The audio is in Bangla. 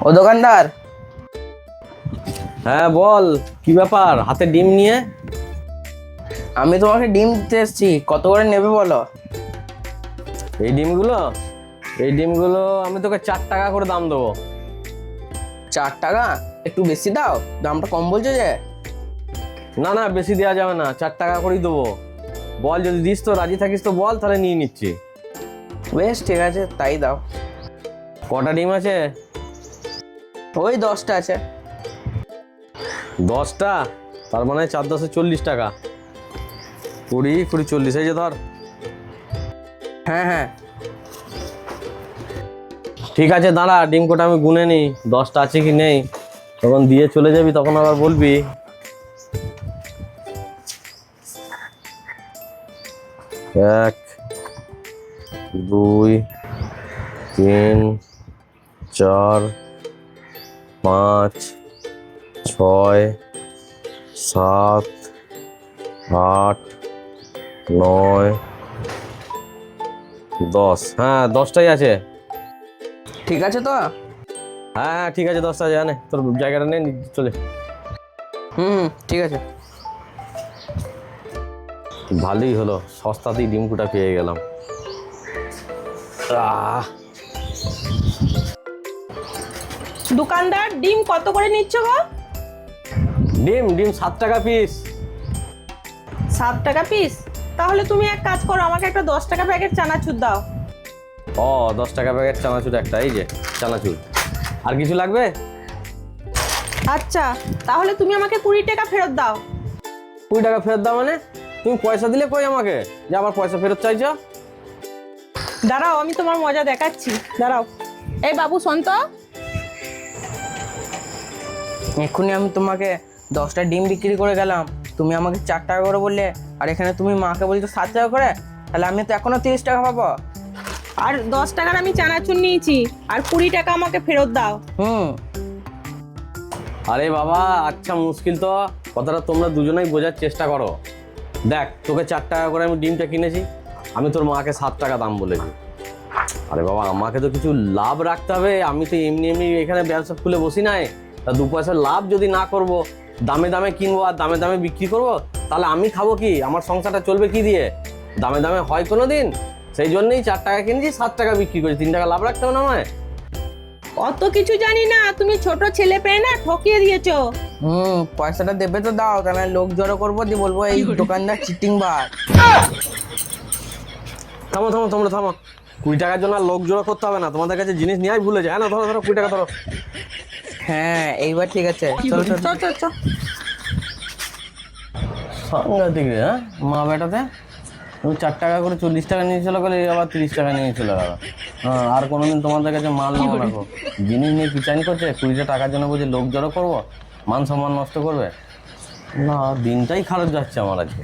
ও দোকানদার, হ্যাঁ বল, কি ব্যাপার হাতে ডিম নিয়ে? আমি তোমাকে ডিম দিতে এসেছি, কত করে নেবে বলো? এই ডিমগুলো এই ডিমগুলো আমি তোকে 4 টাকা করে দাম দেবো। 4 টাকা? একটু বেশি দাও, দামটা কম বলছো যে। না না, বেশি দেওয়া যাবে না, 4 টাকা করেই দেবো। বল, যদি দিস তো রাজি থাকিস তো বল, তাহলে নিয়ে নিচ্ছি। বেশ ঠিক আছে, তাই দাও। কটা ডিম আছে? ওই 10টা আছে। 10টা? তার মানে 4×10 = 40 টাকা। 20, 20, 40, এই যে ধর। হ্যাঁ হ্যাঁ, ঠিক আছে, দাঁড়া, ডিম কোটা আমি গুনে নিই, 10টা আছে কি নেই। তখন দিয়ে চলে যাবি, তখন আবার বলবি। 1, 2, 3, 4, 5, 6, 7, 8, 9, 10। হ্যাঁ, 10টাই আছে। ঠিক আছে তো? হ্যাঁ হ্যাঁ, ঠিক আছে, 10টা জানে, তোর জায়গাটা নে, চলে। হুম, ঠিক আছে। ভালোই হলো, সস্তাতেই ডিম কুটা পেয়ে গেলাম। দোকানদার, ডিম কত করে নিচ্ছ গো? ডিম ডিম 7 টাকা পিস। 7 টাকা পিস? তাহলে তুমি এক কাজ করো, আমাকে একটা 10 টাকা প্যাকেট চানাচুর দাও। ও, 10 টাকা প্যাকেট চানাচুর একটা, এই যে চানাচুর। আর কিছু লাগবে? আচ্ছা, তাহলে তুমি আমাকে 20 টাকা ফেরত দাও। 20 টাকা ফেরত দাও মানে? তুমি পয়সা দিলে কই আমাকে, যে আবার পয়সা ফেরত চাইছো? দাঁড়াও, আমি তোমার মজা দেখাচ্ছি, দাঁড়াও। এই বাবু, শোন তো। এক্ষুনি আমি তোমাকে 10টা ডিম বিক্রি করে গেলাম, তুমি আমাকে 4 টাকা করে বললে, আর এখানে তুমি মাকে বলছো 7 টাকা করে, তাহলে আমি তো এখনো 30 টাকা পাবো। আর 10 টাকার আমি চানাচুর নিয়েছি, আর 20 টাকা আমাকে ফেরত দাও। হুম। আরে বাবা, আচ্ছা মুশকিল তো, কথাটা তোমরা দুজনেই বোঝার চেষ্টা করো। দেখ, তোকে 4 টাকা করে আমি ডিমটা কিনেছি, আমি তোর মাকে 7 টাকা দাম বলেছি। আরে বাবা, আমাকে তো কিছু লাভ রাখতে হবে, আমি তো এমনি এমনি এখানে ব্যবসা খুলে বসি নাই। তা 2 পয়সা লাভ যদি না করব, দামে দামে কিনবো আর দামে দামে বিক্রি করব, তাহলে আমি খাবো কি? আমার সংসারটা চলবে কি দিয়ে? দামে দামে হয় কোনো দিন? সেই জন্যই 4 টাকা কিনেছি, 7 টাকা বিক্রি করেছি, 3 টাকা লাভ রাখতে হবে না আমায়? অত কিছু জানি না, তুমি ছোট ছেলে পেয়ে না ঠকিয়ে দিয়েছো। পয়সাটা দেবে তো দাও, তাহলে লোক জড়ো করবো, দিয়ে বলবো এই দোকানদার চিটিং বার। থামো থামো, তোমরা থামো। 20 টাকার জন্য আর লোক জোড়া করতে হবে না, তোমাদের কাছে জিনিস নেওয়াই ভুলে যায়। না, ধরো ধরো, 20 টাকা ধরো। হ্যাঁ, এইবার ঠিক আছে, চলো চলো চলো চলো। সাংঘাতিক রে, হ্যাঁ মা বেটাতে। তুমি 4 টাকা করে 40 টাকা নিয়ে চলে গেলে, আবার 30 টাকা নিয়ে চলে গেল। হ্যাঁ, আর কোনোদিন তোমাদের কাছে মাল নেবো রাখো। জিনিস নিয়ে কিচানি করছে, 20 টাকার জন্য বুঝি লোক জড়ো করবো, মান সম্মান নষ্ট করবে? না, দিনটাই খারাপ যাচ্ছে আমার আজকে।